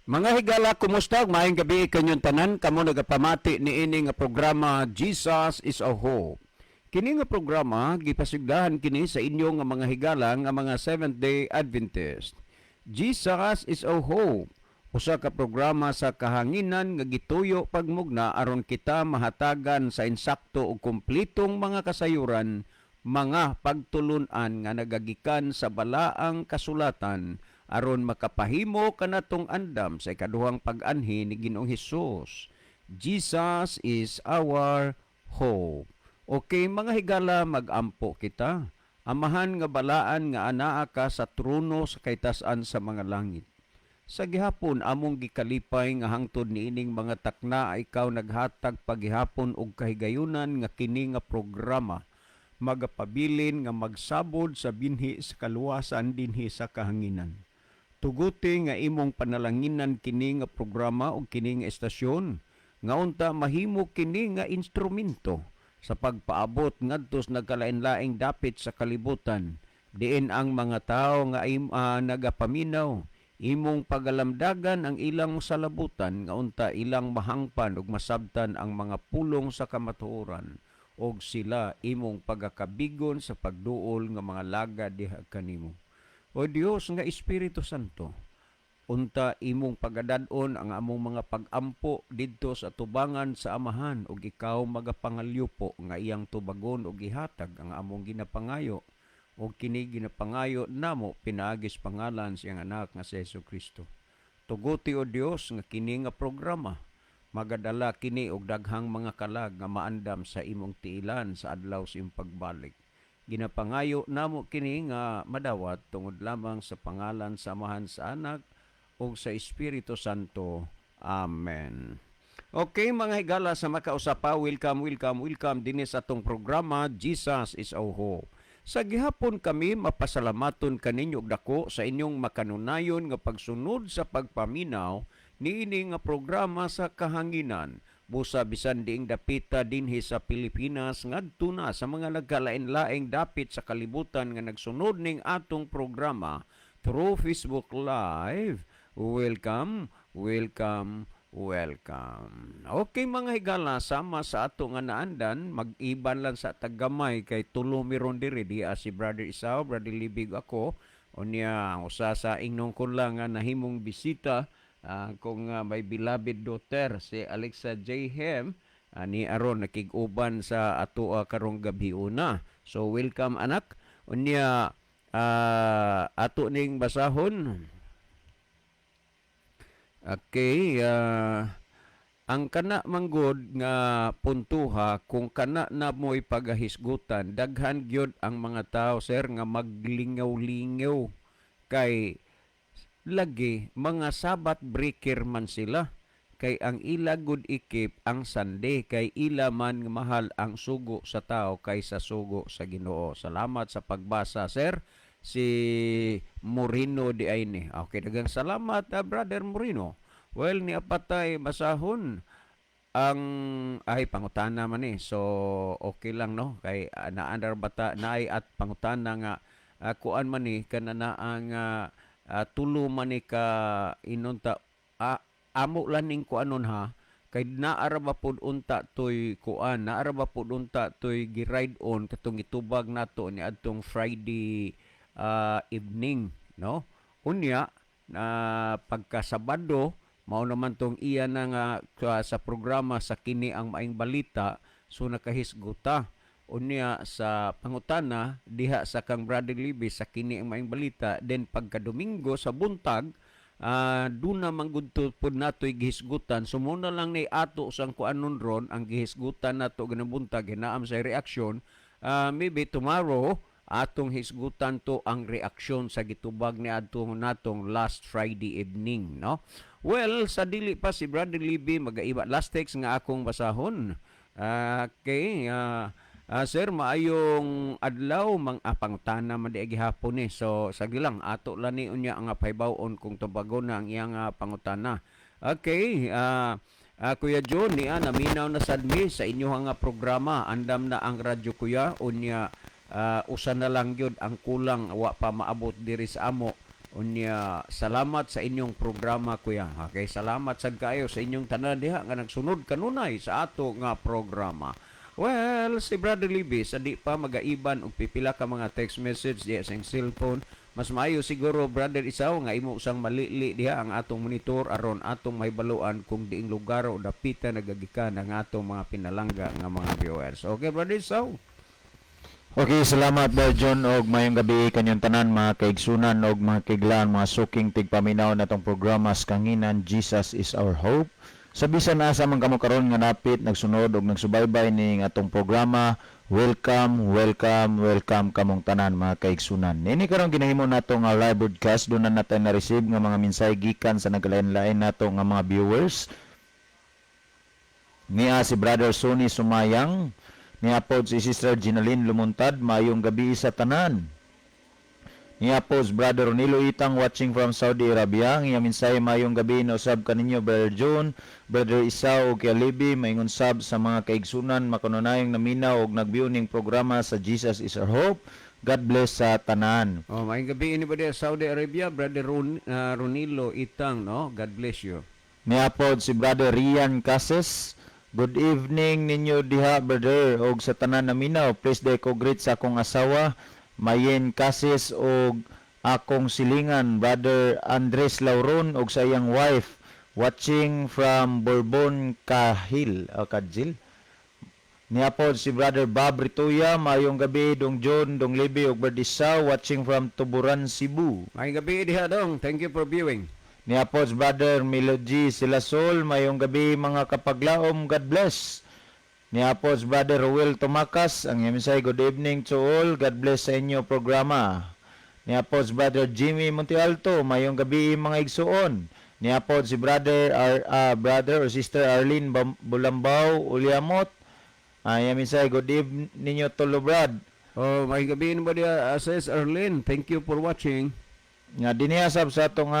Mga higala, kumusta? Maayong gabi kanyong tanan. Kamo nagapamati ni ini nga programa Jesus is a Hope. Kini nga programa gipasigdahan kini sa inyo nga mga higala nga mga Seventh-day Adventist. Jesus is a Hope. Usa ka programa sa kahanginan nga gituyo pagmugna aron kita mahatagan sa insakto ug kumpletong mga kasayuran, mga pagtulunan nga nagagikan sa balaang kasulatan aron makapahimo kanatong andam sa ikaduhang pag-anhi ni Ginoong Hesus. Jesus is our hope. Okay, mga higala, magampo kita. Amahan nga balaan nga anaa ka sa trono sa kaytas-an sa mga langit. Sa gihapon among gikalipay nga hangtod niining mga takna ikaw naghatag pagihapon og kahigayunan nga kini nga programa magapabilin nga magsabod sa binhi sa kaluwasan dinhi sa kahanginan. Tuguti nga imong panalanginan kini nga programa o kini nga estasyon nga unta mahimo kini nga instrumento sa pagpaabot ngadto sa nagkalain-laing dapit sa kalibutan diin ang mga tawo nga nagapaminaw imong pagalamdagan ang ilang salabutan nga unta ilang mahangpan ug masabtan ang mga pulong sa kamatuoran og sila imong pagakabigon sa pagduol nga mga laga diha kanimo. O Dios nga Espiritu Santo, unta imong pagadad-on ang among mga pag-ampo didto sa tubangan sa amahan ug ikaw magapangalyupo nga iyang tubagon ug ihatag ang among ginapangayo ug kini ginapangayo namo pinaagis pangalan sa iyang anak nga si Jesucristo. Tuguti o Dios nga kini nga programa magadala kini og daghang mga kalag nga maandam sa imong tiilan sa adlaw sa imong pagbalik. Ginapangayo namo kini nga madawat tungod lamang sa pangalan sa Amahan sa Anak ug sa Espiritu Santo. Amen. Okay mga higala sa makausapa, welcome dinhi sa atong programa Jesus is our Hope. Sa gihapon kami mapasalamaton kaninyo og dako sa inyong makanunayon nga pagsunod sa pagpaminaw niini nga programa sa kahanginan. Busa bisan diing dapita dinhi sa Pilipinas ngadto na sa mga nagkalain-laing dapit sa kalibutan nga nagsunod ning atong programa through Facebook Live. Welcome. Okay mga higala, sama sa ato nga naandan, mag-iban lang sa tagamay kay tulo miron diri di si Brother Isaw, Brother Libig ako. Unya usa sa ingnon ko lang nga nahimong bisita kung may beloved daughter si Alexa J. Hem ni aron nakig-uban sa ato karong gabi una. So welcome anak. Unya ato ning basahon. Okay, ang kana manggod nga puntuha kung kana na mo'y pagahisgutan daghan gyud ang mga tao sir nga maglingaw-lingaw kay lagi mga sabat breaker man sila kay ang ila good ikip ang sande kay ila man mahal ang sugo sa tao kaysa sugo sa Ginoo. Salamat sa pagbasa sir. Si Moreno di ay ni. Okay, dagang salamat Brother Moreno. Well, ni apatay basahon ang ay pangutana man ni. So okay lang no kay naandar bata naay at pangutana nga kuan man ni kanana ang tulo man ni ka inunta amo lang ning kuanon ha kay naara ba pud unta toy kuan naara ba pud unta toy gi-ride on katong itubag nato ni adtong Friday evening no unya na pagka Sabado mao naman tong iya na nga sa programa sa kini ang maing balita so nakahisguta unya sa pangutana diha sa kang Brother Libby sa kini ang maing balita then pagka Domingo sa buntag duna manggudto pud natoy gihisgutan sumuna lang ni ato sang kuanon ron ang gihisgutan nato ganang buntag hinaam sa reaksyon maybe tomorrow atong hisgutan to ang reaksyon sa gitubag ni adtong natong last Friday evening no. Well sa dili pa si Brother Libby magaiba last text nga akong basahon. Okay sir, maayong adlaw pangutana man di gihapon ni. So sagilang ato lang ni unya nga pahibaw-on kung tubagon na ang iyang pangutana. Okay, Kuya John niya naminaw na sadmi sa inyo nga programa. Andam na ang radyo kuya unya usa na lang gyud ang kulang wa pa maabot diri sa amo Unya, salamat sa inyong programa, kuya. Okay, salamat sad kayo sa inyong tanan diha nga nagsunod kanunay sa ato nga programa. Well, si Brother Libby, sa di pa magaiban og pipila ka mga text message diha sa iyong cellphone, mas maayo siguro, Brother Isaw, nga imo usang malili diha ang atong monitor aron atong mahibaluan kung diing lugar o dapita nagagikan ang atong mga pinalangga nga mga viewers. Okay, Brother Isaw? Okay, salamat Brother John og mayong gabi kanyang tanan mga kaigsunan og mga kaiglaan, mga suking tigpaminaw natong programa sa kanginan Jesus is our hope. Sa bisan asa man kamo karon nga napit nagsunod og nagsubaybay ning atong programa, welcome, welcome, welcome kamong tanan mga kaigsunan. Nini karon ginahimo nato nga live broadcast doon na natin na-receive nga mga mensahe gikan sa naglain-lain nato nga mga viewers. Niya si Brother Sonny Sumayang, niapod si Sister Ginaline Lumuntad, mayong gabi sa tanan. Niapod Brother Ronilo Itang watching from Saudi Arabia, nga minsay mayong gabi na usab kaninyo Brother John, Brother Isaw ug Kialibi, mayingon sab sa mga kaigsunan makanunayong naminaw og nagbiuning programa sa Jesus is our hope. God bless sa tanan. Oh, maayong gabi ini ba diha Saudi Arabia, Brother Ronilo Itang, no? God bless you. Niapod si Brother Rian Cases, good evening ninyo diha brother og sa tanan naminaw. Please day ko greet sa akong asawa Mayen Cases og akong silingan Brother Andres Lauron og sa iyang wife watching from Bourbon Kahil Kajil. Niapod si Brother Bob Rituya, mayong gabi dong John, dong Libby og Berdisa watching from Tuburan, Cebu. Maayong gabi diha dong. Thank you for viewing. Niapod Brother Melody Silasol, mayong gabi mga kapaglaom, God bless. Niapod Brother Will Tumakas, ang yamisay good evening to all, God bless sa inyo programa. Niapod Brother Jimmy Montialto, mayong gabi mga igsuon. Niapod si Brother or Sister Arlene Bulambaw Uliamot, yamisay good evening ninyo to Brad. Oh, maayong gabi ni ba diha Sis Arlene. Thank you for watching. Nga dinihasab sa atong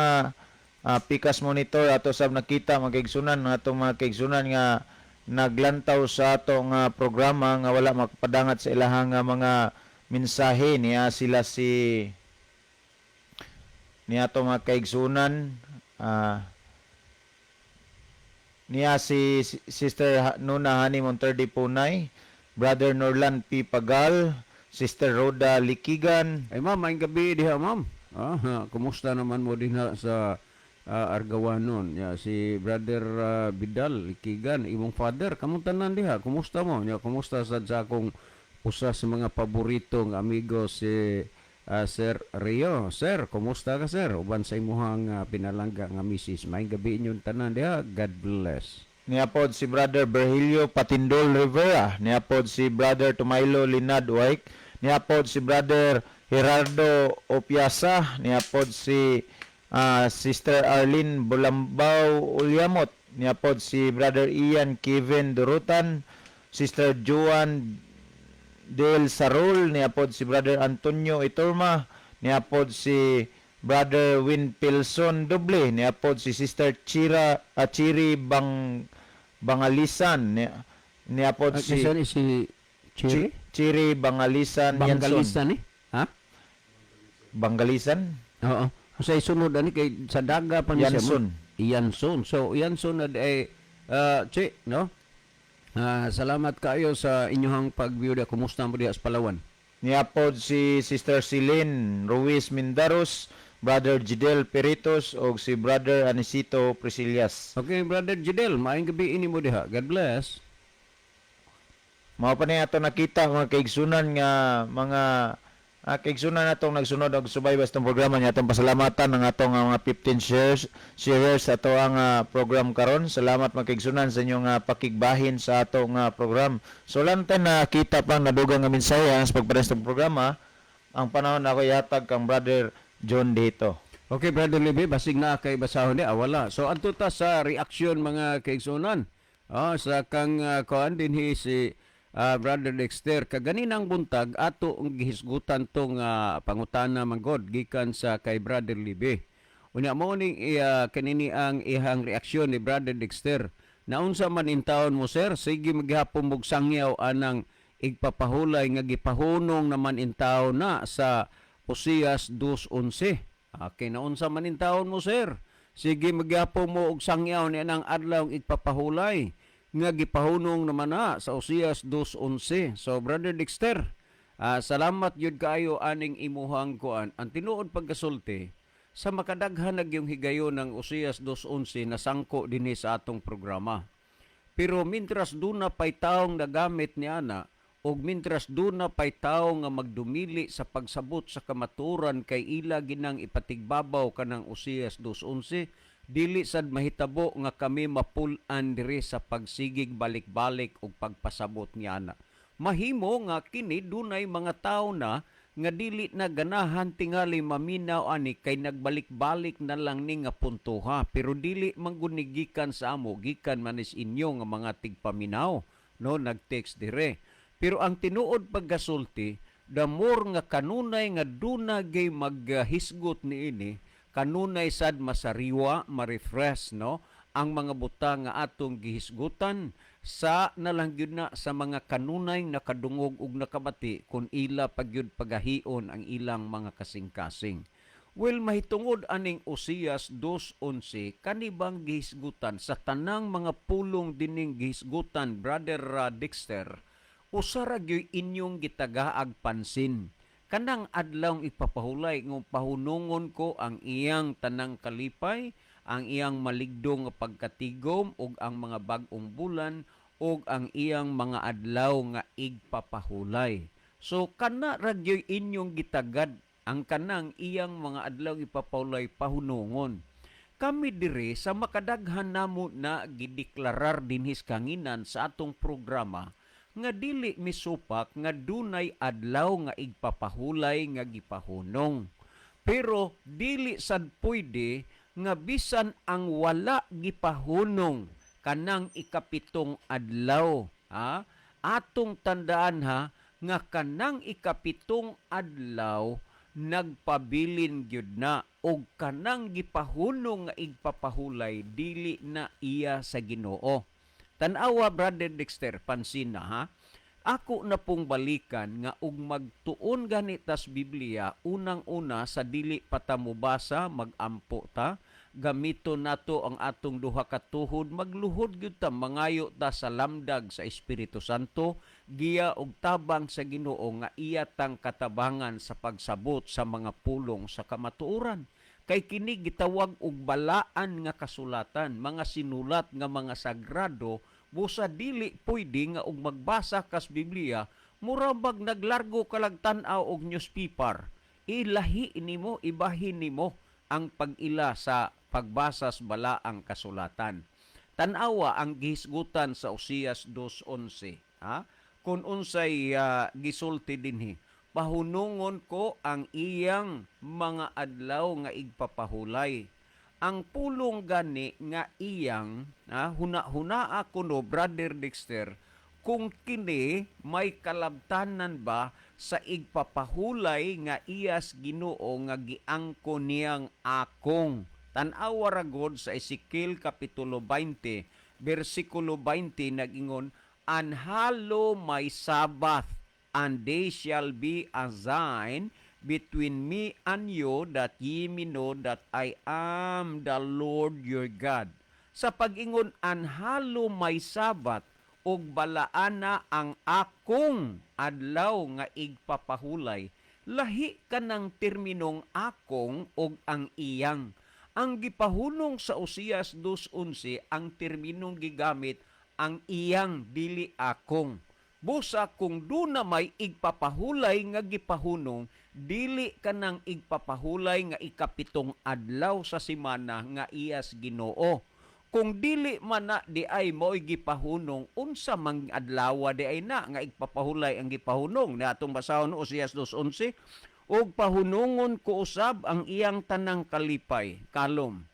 Pikas Monitor ato sab nakita mga kaigsunan atong mga kaigsunan nga naglantaw sa atong programa nga wala makapadangat sa ilahang mga mensahe niya sila niya atong mga kaigsunan niya si Sister Nuna Hani Monterdi Punay, Brother Norlan P. Pagal, Sister Rhoda Likigan. Ay ma'am, maayong gabi diha ma'am. Kumusta naman mo din sa Argawanon? Si Brother Bidal Ikigan, imong father, kamong tanan diha, kumusta mo? Kumusta sa akong usa sa mga paboritong amigo si Sir Rio. Sir, kumusta ka sir? Uban sa imuhang pinalangga nga misis. Maayong gabi inyong tanan diha. God bless. Niapod si Brother Berhilio Patindol Rivera, niapod si Brother Tumaylo Linad Waik, niapod si Brother Gerardo Opiasa, niapod si Sister Arlene Bulambaw Uliamot, niapod si Brother Ian Kevin Durutan, Sister Juan Del Sarul, niapod si Brother Antonio Iturma, niapod si Brother Win Pilson Doble, niapod si Sister Chiri Bangalisan, niapod si Chiri? Chiri Bangalisan Yanson. Bangalisan eh? Ha? Bangalisan? Oo. Sa isunod ani kay sa daga pa ni Yanson. Yanson. So Yanson na ay Che, no? Salamat kayo sa inyong pag-view. Kumusta mo diha sa Palawan? Niapod si Sister Celine Ruiz Mindaros, Brother Jidel Peritos og si Brother Anisito Priscilias. Okay, Brother Jidel, maayong gabi ini mo diha. God bless. Mao pa ni ato nakita mga kaigsunan nga mga kaigsunan natong nagsunod og subaybay sa programa niya atong pasalamatan ng atong mga 15 sharers ato ang program karon. Salamat mga kaigsunan sa inyong pakigbahin sa atong program. So lantan na kita pang nadugang nga mensahe sa pagpares ng programa. Ang panahon ako yatag kang Brother John dito. Okay, Brother Libby, basig na kay basahon ni wala. So adto ta sa reaksyon mga kaigsunan. Sa kang kuan dinhi si Brother Dexter, kaganinang buntag ato ang gihisgutan tong pangutana manggod gikan sa kay Brother Libby. Unya mo ning kanini ang ihang reaksyon ni Brother Dexter. Naunsa man in taon mo sir, sige maghapon mog sangyaw anang igpapahulay nga gipahunong naman in taon na sa Oseas 2:11. Kinaunsa man in taon mo, sir? Sige, magyapo mo og sangyaw ni anang adlaw igpapahulay nga gipahunong naman na sa Osias 2:11. So, Brother Dexter, salamat yun kaayo aning imuhang kuan. Ang tinuod pagkasulti, sa makadaghan yung higayon ng Osias 2:11 na sangko dinhi sa atong programa. Pero mintras duna pay taong nagamit ni ana, og mintras duna pay tawo nga magdumili sa pagsabot sa kamaturan kay ila ginang ipatigbabaw kanang Osias 2:11, dili sad mahitabo nga kami mapul-an diri sa pagsigig balik-balik og pagpasabot niana. Mahimo nga kini dunay mga tawo na nga dili na ganahan tingali maminaw ani kay nagbalik-balik na lang ni nga puntuha, pero dili manggunigikan sa amo gikan manis inyo nga mga tigpaminaw, no, nag-text dire. Pero ang tinuod paggasulti, the more nga kanunay nga duna gay maghisgot niini, kanunay sad masariwa, ma-refresh, no, ang mga buta nga atong gihisgutan sa nalangyud na sa mga kanunay nakadungog ug nakabati kung ila pagyud pagahion ang ilang mga kasing-kasing. Well, mahitungod aning Osias 2:11 kanibang gihisgutan sa tanang mga pulong dining gihisgutan, Brother Dexter, usara gyoy inyong gitagaag pansin. Kanang adlawng ipapahulay ng pahunungon ko ang iyang tanang kalipay, ang iyang maligdong nga pagkatigom ug ang mga bag-ong bulan ug ang iyang mga adlaw nga igpapahulay. So kana ra gyoy inyong gitagad ang kanang iyang mga adlaw ipapahulay pahunungon. Kami dire sa makadaghan namo na gideklarar dinhis kanginan sa atong programa nga dili misupak nga dunay adlaw nga igpapahulay nga gipahunong. Pero dili sad pwede nga bisan ang wala gipahunong kanang ikapitong adlaw. Atong tandaan nga kanang ikapitong adlaw nagpabilin gyud na og kanang gipahunong nga igpapahulay dili na iya sa Ginoo. Tanawa, Brother Dexter, pansin na Ako na pong balikan nga ug magtuon ganitas Biblia, unang-una sa dili patamubasa, magampo ta, gamito nato ang atong duha ka tuhod, magluhod gyud ta, mangayo ta sa lamdag sa Espiritu Santo, giya og tabang sa Ginoo nga iya tang katabangan sa pagsabot sa mga pulong sa kamatuoran. Kay kini gitawag og balaan nga kasulatan, mga sinulat nga mga sagrado, busa dili pwede nga og magbasa kas Biblia, murabag naglargo kalag tan-aw og newspaper. Ilahi nimo, ibahin nimo ang pag-ila sa pagbasa sa balaang kasulatan. Tan-awa ang gihisgutan sa Osias 2:11. Kung unsay gisulti dinhi, pahunungon ko ang iyang mga adlaw nga igpapahulay. Ang pulong gani nga iyang, huna-huna ako no, Brother Dexter, kung kini may kalabtanan ba sa igpapahulay nga iyas Ginoo nga giangko niyang akong. Tan-awa ra god sa Ezekiel Kapitulo 20, versikulo 20 nag-ingon, "Anhalo my Sabbath, and they shall be a sign between me and you, that ye may know that I am the Lord your God." Sa pag-ingon, anhalo may Sabat, og balaana ang akong adlaw nga igpapahulay, lahi ka ng terminong akong og ang iyang. Ang gipahunong sa Osias 2:11, ang terminong gigamit, ang iyang, dili akong. Busa kung duna may igpapahulay nga gipahunong, dili kanang igpapahulay nga ikapitong adlaw sa semana nga iyas Ginoo. Kung dili man na di ay mo'y gipahunong, unsa mang adlaw di ay na nga igpapahulay ang gipahunong. Na atong basahon Osias 2:11, og pahunungon ko usab ang iyang tanang kalipay, kalom.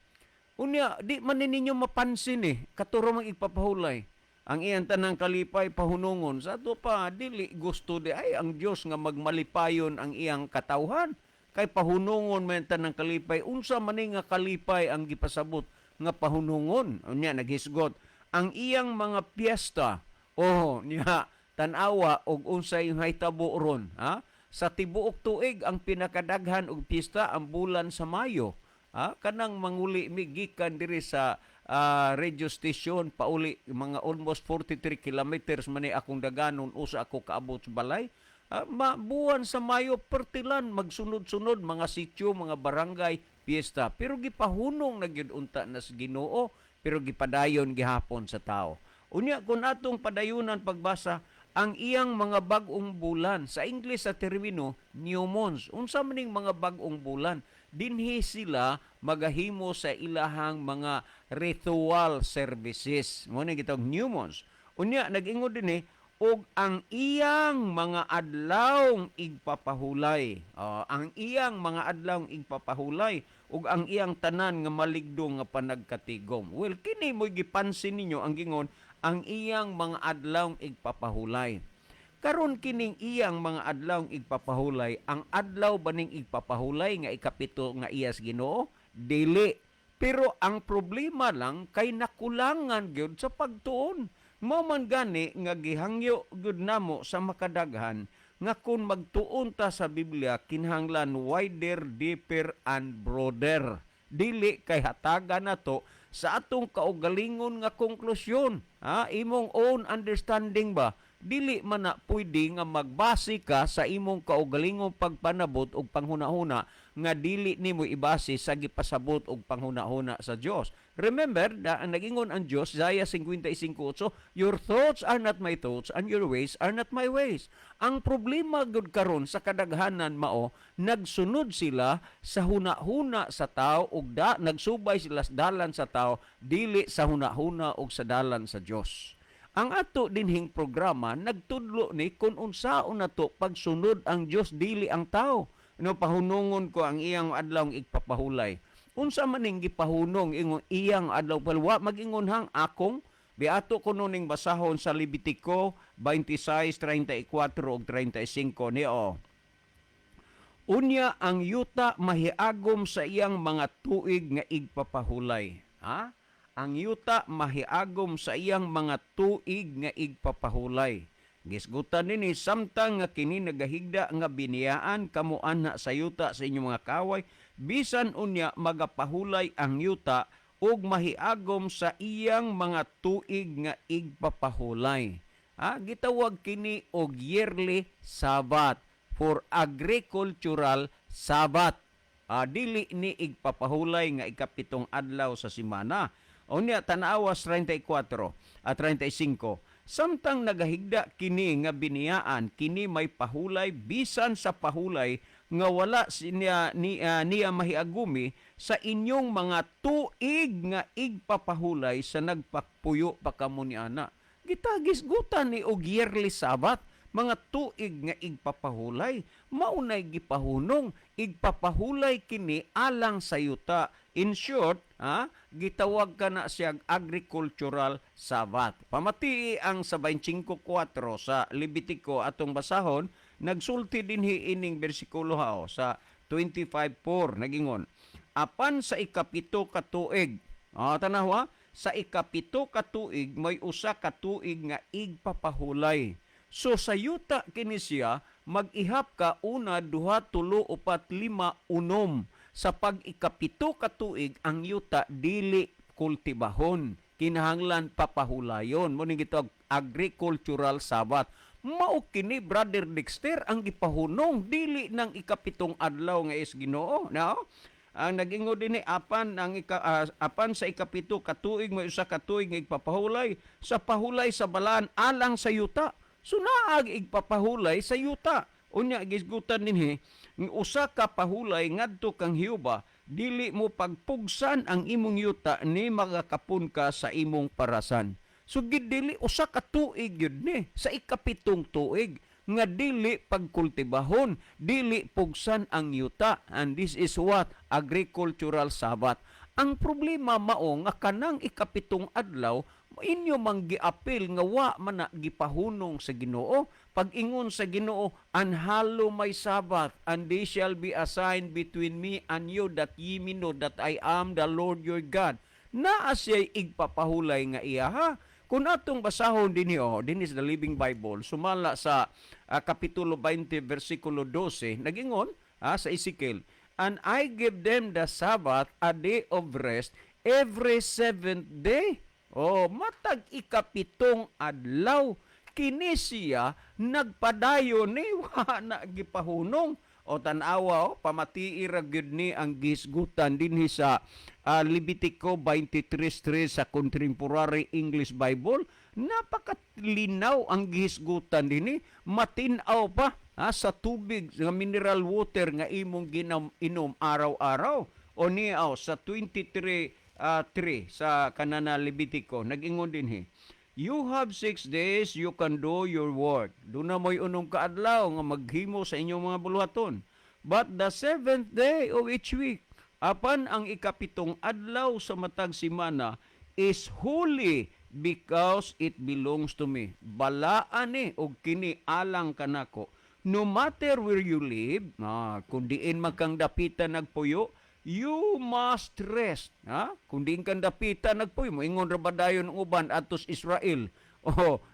Unya, di man ninyo mapansin katuro mang igpapahulay ang iyang tanang kalipay pahunungon. Sa ato pa, dili gusto di ay ang Dios nga magmalipayon ang iyang katawhan. Kay pahunungon man tanang kalipay, unsa man nga kalipay ang gipasabot nga pahunungon. Unya, naghisgot. Ang iyang mga piyesta, niya, tanawa og unsay hitabo ron, sa tibuok tuig ang pinakadaghan og pista ang bulan sa Mayo. Kanang manguli mi gikan diri sa radio station pauli mga almost 43 kilometers man akong daganon usa ako kaabot sa balay. Buwan sa Mayo pertilan magsunod-sunod mga sitio, mga barangay piyesta, pero gipahunong na gyud unta na sa Ginoo, pero gipadayon gihapon sa tao. Unya kun atong padayunan pagbasa ang iyang mga bag-ong bulan sa English sa termino new moons. Unsa maning mga bag-ong bulan? Dinhi sila magahimo sa ilahang mga ritual services. Mo ni gitawag new moons. Unya nag-ingod dinhi og ang iyang mga adlawng igpapahulay. Ang iyang mga adlawng igpapahulay ug ang iyang tanan nga maligdo nga panagkatigom. Well, kini mo gipansin ninyo ang gingon ang iyang mga adlawng igpapahulay. Karon kining iyang mga adlawng igpapahulay, ang adlaw baning igpapahulay nga ikapito nga iyas Ginoo, dili. Pero ang problema lang kay nakulangan gyud sa pagtuon. Mao man gani nga gihangyo gyud namo sa makadaghan nga kung magtuon ta sa Biblia kinahanglan wider, deeper and broader. Dili kay hatagan nato sa atong kaugalingon nga konklusyon. Imong own understanding ba? Dili man na pwede nga magbase ka sa imong kaugalingong pagpanabot og panghunahuna nga dili nimo ibase sa gipasabot og panghunahuna sa Dios. Remember, ang nagingon ang Dios, Isaiah 55:8, your thoughts are not my thoughts and your ways are not my ways. Ang problema gud karon sa kadaghanan mao, nagsunod sila sa hunahuna sa tao ug nagsubay sila sa dalan sa tao, dili sa hunahuna ug sa dalan sa Dios. Ang ato dinhing programa nagtudlo ni kung unsaon nato pagsunod ang Dios dili ang tao. Pahunungon ko ang iyang adlaw igpapahulay. Unsa man ning gipahunong ingon iyang adlaw palwa magingon hang akong biato ko ning basahon sa Levitico 26:34 ug 35 niyo. Unya ang yuta mahiagom sa iyang mga tuig nga igpapahulay. Ang yuta mahiagom sa iyang mga tuig nga igpapahulay. Gisgutan nini samtang nga kini nagahigda nga biniyaan kamo anha sa yuta sa inyong mga kaway, bisan unya magapahulay ang yuta ug mahiagom sa iyang mga tuig nga igpapahulay. Gitawag kini og yearly Sabbath for agricultural Sabbath. Dili ni igpapahulay nga ikapitong adlaw sa semana. Unya tanawas 34 at 35. Samtang nagahigda kini nga biniyaan, kini may pahulay bisan sa pahulay nga wala niya mahiagumi sa inyong mga tuig nga igpapahulay sa nagpakpuyo pa kamo ni ana. Gitagisgutan ni og yearly Sabbath, mga tuig nga igpapahulay, maunay gipahunong, igpapahulay kini alang sa yuta. In short, gitawag ka na siyang agricultural Sabbath. Pamati ang sa 25:4 sa Levitico atong basahon, nagsulti dinhi ining bersikulo sa 25:4 nagingon. Apan sa ikapito ka tuig, tanawa, sa ikapito ka tuig may usa ka tuig nga igpapahulay. So sa yuta kini siya mag-ihap ka una, duha, tulo, upat, lima, unom. Sa pag-ikapito ka tuig ang yuta dili kultibahon, kinahanglan papahulayon. Mo ning gitawag agricultural Sabbath. Mao kini Brother Dexter ang gipahunong dili nang ikapitong adlaw nga is Ginoo, no? Ang nag-ingod dinhi apan sa ikapito ka tuig may usa ka tuig nga igpapahulay sa pahulay sa balaan alang sa yuta. So naag igpapahulay sa yuta. Unya gisgutan dinhi usa ka pahulay ngadto kang Hioba, dili mo pagpugsan ang imong yuta ni magakapun ka sa imong parasan. So dili usa ka tuig yun ni sa ikapitong tuig nga dili pagkultibahon, dili pugsan ang yuta, and this is what agricultural Sabbath. Ang problema mao nga kanang ikapitong adlaw inyo mang giapil nga wa man na gipahunong sa Ginoo. Pag-ingon sa Ginoo, anhalo my Sabbath, and they shall be a sign between me and you, that ye may know that I am the Lord your God. Naa siya'y igpapahulay nga iya, ha? Kung atong basahon din is the Living Bible, sumala sa Kapitulo 20 versikulo 12 nagingon sa Ezekiel, and I give them the Sabbath, a day of rest, every seventh day. Matag ikapitong adlaw kini siya nagpadayon ni wa na gipahunong. Tanawa, pamatii ra gyud ni ang gisgutan dinhi sa Levitico 23:3 sa Contemporary English Bible. Napakatlinaw ang gisgutan dinhi, matinaw pa sa tubig nga mineral water nga imong inom araw-araw. O niya sa 23:3 sa kanana Levitico nag-ingon dinhi, you have 6 days, you can do your work. Doon na mo'y unong kaadlaw nga maghimo sa inyong mga buluhaton. But the seventh day of each week, apan ang ikapitong adlaw sa matag simana, is holy because it belongs to me. Balaan ni o kini alang kanako. No matter where you live, kung diin magkang dapita nagpuyo, you must rest. Kung diin kang dapita nagpuyo, moingon ra ba dayon ang uban atos Israel.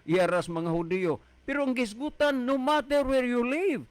Iaras mga Hudiyo. Pero ang gisgutan, no matter where you live,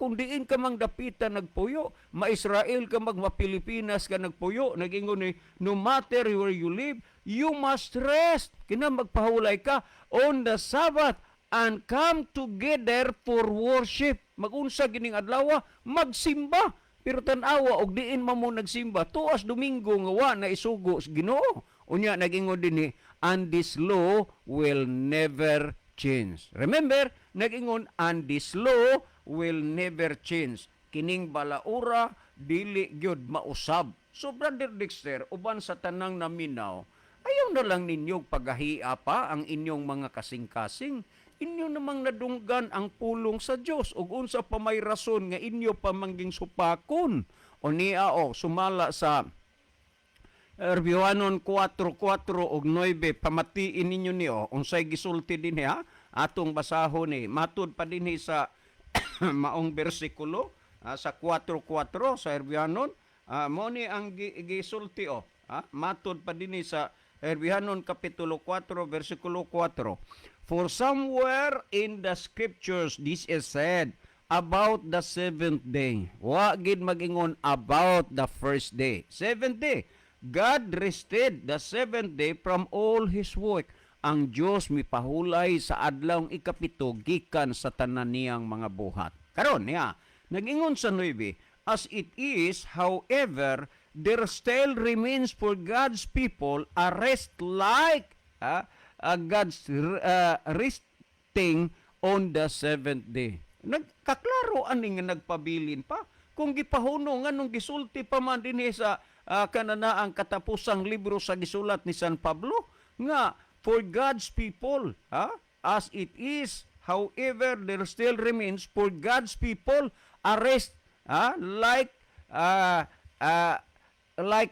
kung diin ka mang dapita nagpuyo, ma-Israel ka ma-Pilipinas ka nagpuyo, nag-ingon ni, no matter where you live, you must rest. Kina magpahulay ka on the Sabbath and come together for worship. Magunsa gining adlaw, magsimba. Pero tanawa og diin mo nagsimba tuas Domingo nga wa na isugo sa Ginoo. Unya nag-ingon dinhi, and this law will never change. Remember, nag-ingon, and this law will never change. Kining balaura dili gyud mausab. So Brother Dexter, uban sa tanang naminaw, ayaw na lang ninyo paghahia pa ang inyong mga kasing-kasing. Inyo namang nadunggan ang pulong sa Dios ug unsa pa may rason nga inyo pamangging supakon. O niya sumala sa Erbiwanon 4:4 ug 9 pamatiin ninyo niyo unsay gisulti dinhi atong basahon ni matud pa dinhi sa maong bersikulo sa 4:4 sa Erbiwanon mo ni ang gisulti matud pa dinhi sa Erbiwanon kapitulo 4 bersikulo 4. For somewhere in the scriptures this is said about the seventh day. Wa gid magingon about the first day. Seventh day. God rested the seventh day from all His work. Ang Dios mipahulay sa adlawng ikapito gikan sa tanan niyang mga buhat. Karon niya, nagingon sa 9, as it is, however, there still remains for God's people a rest like God's resting on the seventh day. Nagkaklaro ani nga nagpabilin pa. Kung gipahuno nga nung gisulti pa man dinhi sa kanana ang katapusang libro sa gisulat ni San Pablo nga for God's people, as it is, however, there still remains for God's people a rest, like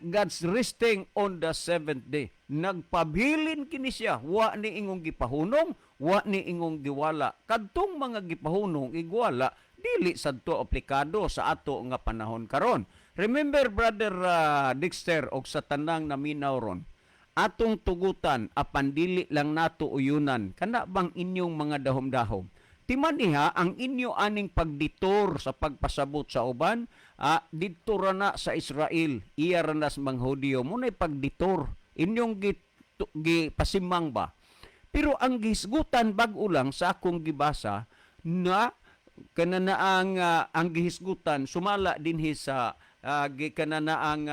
God's resting on the seventh day. Nagpabilin kini siya, wa ni ingong gipahunong, wa ni ingong giwala. Kadtong mga gipahunong igwala dili sadto aplikado sa ato nga panahon karon. Remember Brother Dexter og sa tanang naminaw ron, atong tugutan apan dili lang nato uyunan kana bang inyong mga dahom-dahom. Timan niha ang inyo aning pagditor sa pagpasabot sa uban, dito ra na sa Israel, iya ra na sa mga Hudiyo, muna'y pagditor, inyong gipasimang ba? Pero ang gihisgutan bag-o lang sa akong gibasa na kananaang ang gihisgutan sumala dinhi sa kananaang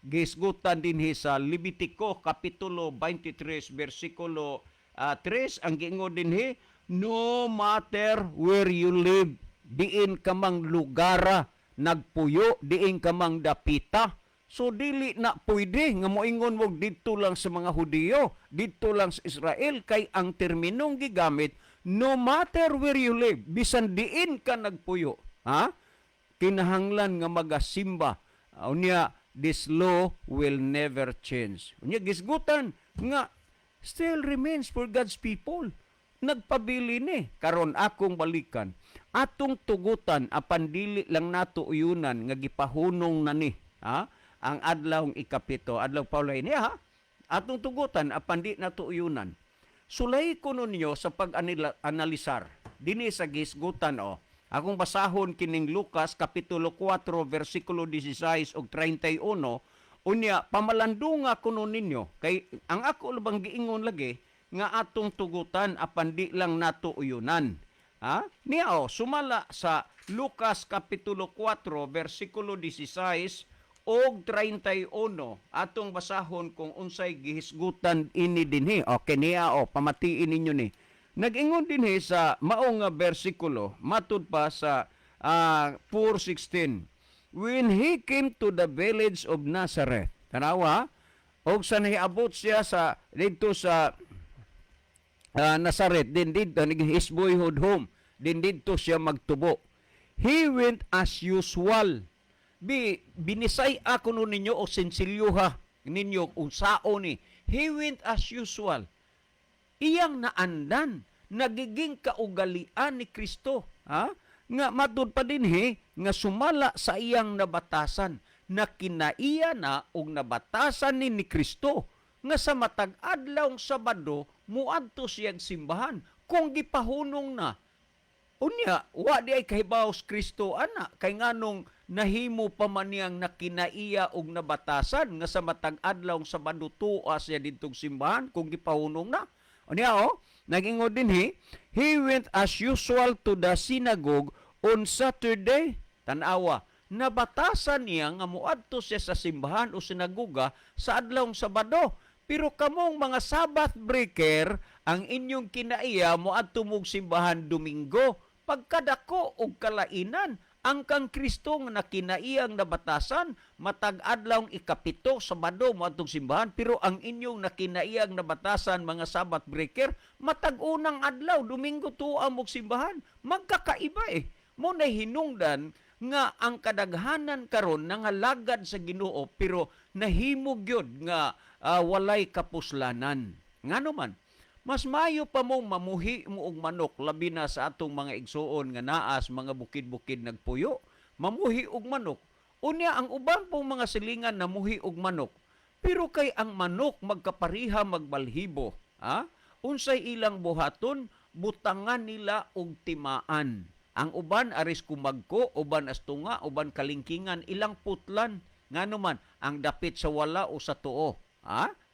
gihisgutan dinhi sa Levitico kapitulo 23 bersikulo 3 ang giingon dinhi, no matter where you live, diin ka mang lugara, nagpuyo, diin ka mang dapita. So dili na pwede nga moingon mo dito lang sa mga Hudiyo, dito lang sa Israel, kay ang terminong gigamit, no matter where you live, bisan diin ka nagpuyo, kinahanglan nga magasimba. Unya, this law will never change. Unya, gisgutan nga, still remains for God's people. Nagpabili ni karon akong balikan atong tugutan apan dili lang nato uyunan nga gipahunong na ni ang adlawng ikapito adlaw Paulay niya atong tugutan apan di nato uyunan sulay ko ninyo sa pag-analisar dinhi sa gisgutan akong basahon kining Lucas kapitulo 4 versikulo 16 ug 31 unya pamalandunga kuno ninyo kay ang ako lubang giingon lagi nga atong tugutan apan di lang nato uyunan. Niya sumala sa Lucas kapitulo 4 versikulo 16 og 31 atong basahon kung unsay gihisgutan ini dinhi. Okay niya pamatiin ninyo ni. Nag-ingon dinhi sa maong nga bersikulo matud pa sa 4:16. When he came to the village of Nazareth, tanawa, og sa nahiabot siya sa dito sa Nazareth, din dito his boyhood home, din dito siya magtubo. He went as usual. Binisay ako nun ninyo o sensilyuha ninyo kung sao ni. He went as usual. Iyang naandan, nagiging kaugalian ni Kristo. Nga matud pa din nga sumala sa iyang nabatasan, na kinaiya na og nabatasan ni Kristo, nga sa matag adlawng Sabado, muadto siyang simbahan, kung gipahunong na. Unya, wa di ay kahibaos Kristo ana kay nganong nahimo pa man niyang nakinaiya og nabatasan nga sa matag adlaw Sabado tuwa siya didtong simbahan kung gipahunong na. Unya nag-ingon din he went as usual to the synagogue on Saturday. Tanawa, nabatasan niya nga muadto siya sa simbahan o sinagoga sa adlaw Sabado. Pero kamong mga Sabbath breaker, ang inyong kinaiya muadto mong simbahan Domingo. Pagkadako og kalainan, ang kang Kristo nga nakinaiyang nabatasan, matag adlawng ikapito Sabado muadtong simbahan, pero ang inyong nakinaiyang nabatasan mga Sabbath breaker, matag unang adlaw Domingo tuwa mong simbahan. Magkakaiba mo na hinungdan nga ang kadaghanan karon nangalagad sa Ginoo pero nahimog gyud nga walay kapuslanan. Ngano man, mas maayo pa mong mamuhi mo og manok labi na sa atong mga igsuon nga naas mga bukid-bukid nagpuyo. Mamuhi og manok. Unya ang uban pong mga silingan namuhi og manok. Pero kay ang manok magkapariha magbalhibo, unsay ilang buhaton, butangan nila og timaan. Ang uban aris kumagko, uban astunga, uban kalingkingan, ilang putlan. Ngano man, ang dapit sa wala o sa tuo.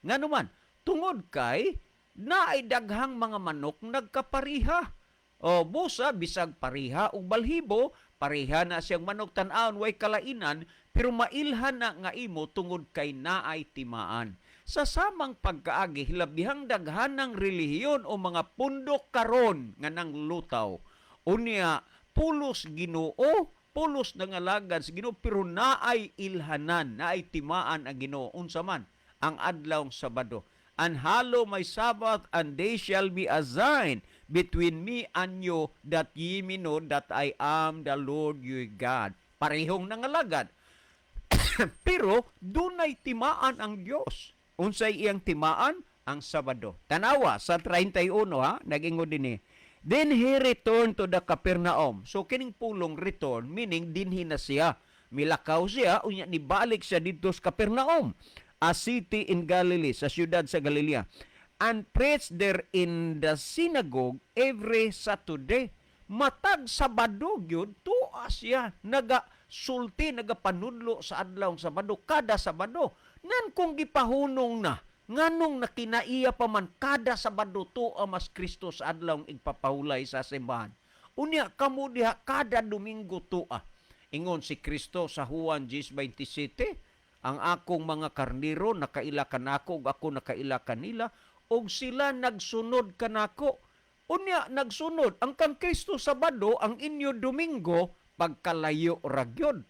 Ngano man, tungod kay na ay daghang mga manok nagkapariha. Busa, bisag pariha o balhibo, pariha na siyang manok tan-aon, way kalainan, pero mailhan na nga imo tungod kay naay timaan. Sa samang pagkaagi, hilabihang daghanang relihiyon o mga pundok karon nga nang lutaw. Unya, pulos Ginoo, pulos nangalagad sa Ginoo, pero naay ilhanan, naay timaan ang Ginoo. Unsa man, ang adlawng Sabado. And hallow my Sabbath, and they shall be a sign between me and you, that ye may know that I am the Lord your God. Parehong nangalagad. Pero dunay timaan ang Dios. Unsay iyang timaan? Ang Sabado. Tanawa sa 31 nag-ingon din Then he returned to the Capernaum. So kining pulong return, meaning dinhi na siya. Milakaw siya, unya nibalik siya dito sa Capernaum, a city in Galilee, sa siyudad sa Galilea, and preached there in the synagogue every Saturday. Matag Sabado gyud tuwa siya nagasulti, nagapanudlo sa adlaw Sabado, kada Sabado. Nan kung gipahunong na, nganong nakinaiya pa man kada Sabado tuwa mas Kristo sa adlaw igpapahulay sa simbahan. Unya kamo diha kada Domingo tuwa. Ingon si Kristo sa Juan 10:27, ang akong mga karniro nakaila kanako ug ako nakaila kanila, og sila nagsunod kanako. Unya nagsunod ang kang Kristo Sabado, ang inyo Domingo pagkalayo ragyod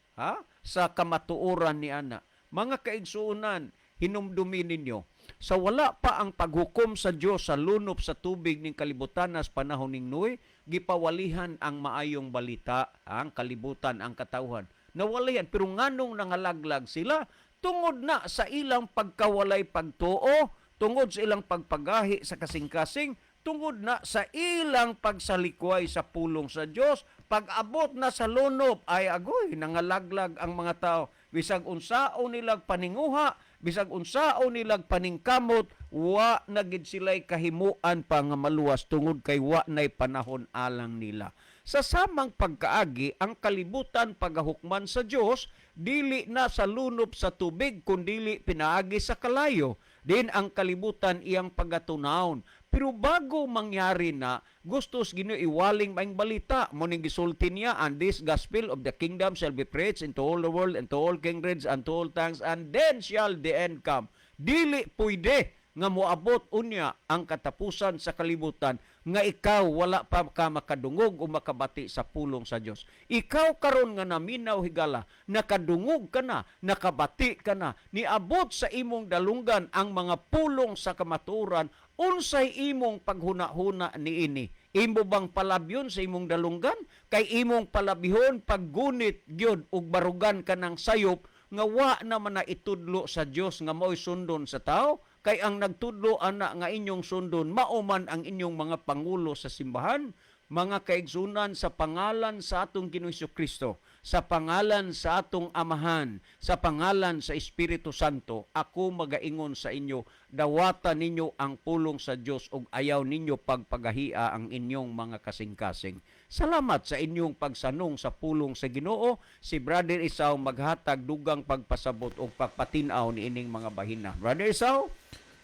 sa kamatuoran ni ana. Mga kaigsuonan, hinumdumi ninyo, sa wala pa ang paghukom sa Dios sa lunop sa tubig ning kalibutan nas panahon ning Noe, gipawalihan ang maayong balita, ang kalibutan, ang katawhan. Nawalayan, pero nganong nangalaglag sila tungod na sa ilang pagkawalay pagtuo, tungod sa ilang pagpagahi sa kasing-kasing, tungod na sa ilang pagsalikway sa pulong sa Dios. Pag-abot na sa lunop, ay agoy, nangalaglag ang mga tao. Bisag unsao nilag paninguha, bisag unsao nilag paningkamot, wa na gid sila'y kahimuan pa nga maluwas tungod kay wa nay panahon alang nila. Sa samang pagkaagi, ang kalibutan pagahukman sa Dios dili na sa lunop sa tubig kundili pinaagi sa kalayo. Din ang kalibutan iyang pagatunawon. Pero bago mangyari na, gustos Ginoo iwaling maing balita mo ning gisulti niya, and this gospel of the kingdom shall be preached into all the world and to all kindreds and to all tongues, and then shall the end come. Dili pwede nga moabot unya ang katapusan sa kalibutan nga ikaw wala pa ka makadungog o makabati sa pulong sa Dios. Ikaw karon nga naminaw higala, nakadungog ka na, nakabati ka na, niabot sa imong dalunggan ang mga pulong sa kamaturan, unsay imong paghuna-huna niini? Imo bang palabyon sa imong dalunggan? Kay imong palabihon paggunit gyud ug barugan ka ng sayop nga wa naman na itudlo sa Dios nga mao'y sundon sa tao? Kay ang nagtudlo ana nga inyong sundon mauman ang inyong mga pangulo sa simbahan, mga kaigsunan, sa pangalan sa atong Ginoong Kristo, sa pangalan sa atong Amahan, sa pangalan sa Espiritu Santo, ako magaingon sa inyo, dawatan ninyo ang pulong sa Dios ug ayaw ninyo pagpagahia ang inyong mga kasing-kasing. Salamat sa inyong pagsanong sa pulong sa Ginoo. Si Brother Isaw maghatag dugang pagpasabot o pagpatinaw ni ining mga bahina. Brother Isaw?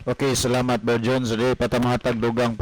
Okay, salamat Brother John. Sa di patamahatag dugang